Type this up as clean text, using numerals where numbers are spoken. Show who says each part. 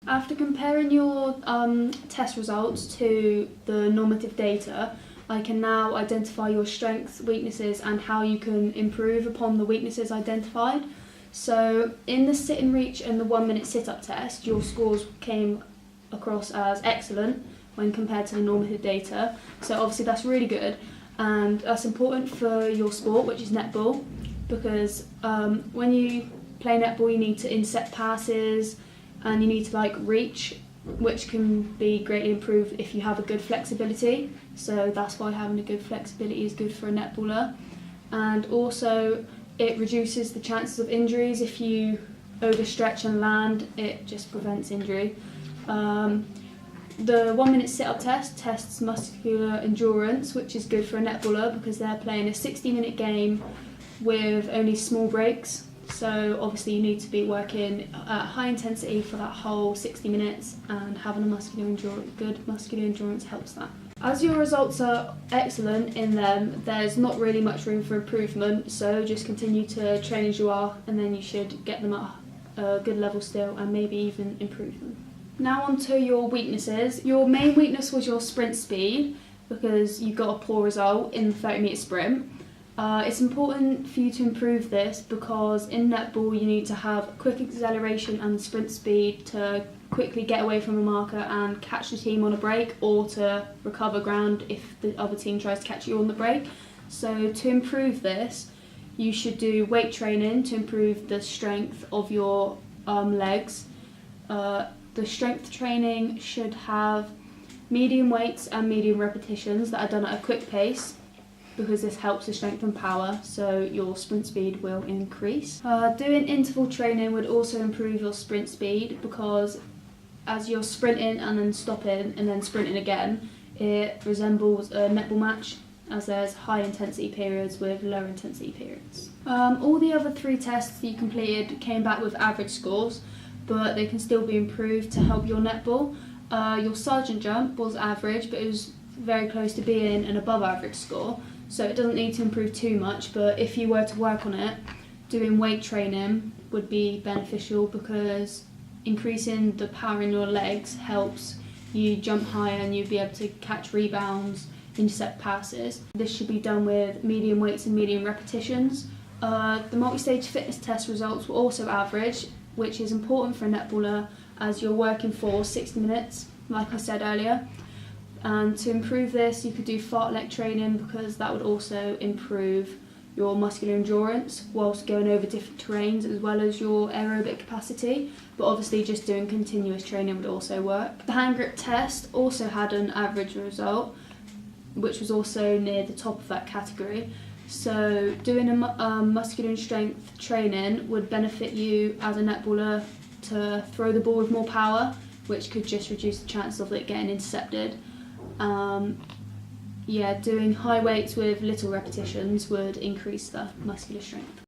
Speaker 1: After comparing your test results to the normative data, I can now identify your strengths, weaknesses and how you can improve upon the weaknesses identified. So in the sit and reach and the 1 minute sit-up test, your scores came across as excellent when compared to the normative data. So obviously that's really good, and that's important for your sport, which is netball, because when you play netball you need to intercept passes and you need to reach, which can be greatly improved if you have a good flexibility. So that's why having a good flexibility is good for a netballer. And also it reduces the chances of injuries. If you overstretch and land, it just prevents injury. The 1 minute sit-up test tests muscular endurance, which is good for a netballer because they're playing a 60-minute game with only small breaks. So obviously you need to be working at high intensity for that whole 60 minutes, and having a good muscular endurance helps that. As your results are excellent in them, there's not really much room for improvement, so just continue to train as you are and then you should get them at a good level still and maybe even improve them. Now on to your weaknesses. Your main weakness was your sprint speed because you got a poor result in the 30-metre sprint. It's important for you to improve this because in netball you need to have quick acceleration and sprint speed to quickly get away from a marker and catch the team on a break, or to recover ground if the other team tries to catch you on the break. So to improve this, you should do weight training to improve the strength of your legs. The strength training should have medium weights and medium repetitions that are done at a quick pace, because this helps the strength and power, so your sprint speed will increase. Doing interval training would also improve your sprint speed, because as you're sprinting and then stopping and then sprinting again, it resembles a netball match, as there's high intensity periods with low intensity periods. All the other 3 tests that you completed came back with average scores, but they can still be improved to help your netball. Your sergeant jump was average, but it was very close to being an above average score, so it doesn't need to improve too much, but if you were to work on it, doing weight training would be beneficial because increasing the power in your legs helps you jump higher and you'll be able to catch rebounds, intercept passes. This should be done with medium weights and medium repetitions. The multi-stage fitness test results were also average, which is important for a netballer as you're working for 60 minutes, like I said earlier. And to improve this, you could do fartlek training because that would also improve your muscular endurance whilst going over different terrains, as well as your aerobic capacity. But obviously just doing continuous training would also work. The hand grip test also had an average result, which was also near the top of that category. So doing a muscular and strength training would benefit you as a netballer to throw the ball with more power, which could just reduce the chances of it getting intercepted. Doing high weights with little repetitions would increase the muscular strength.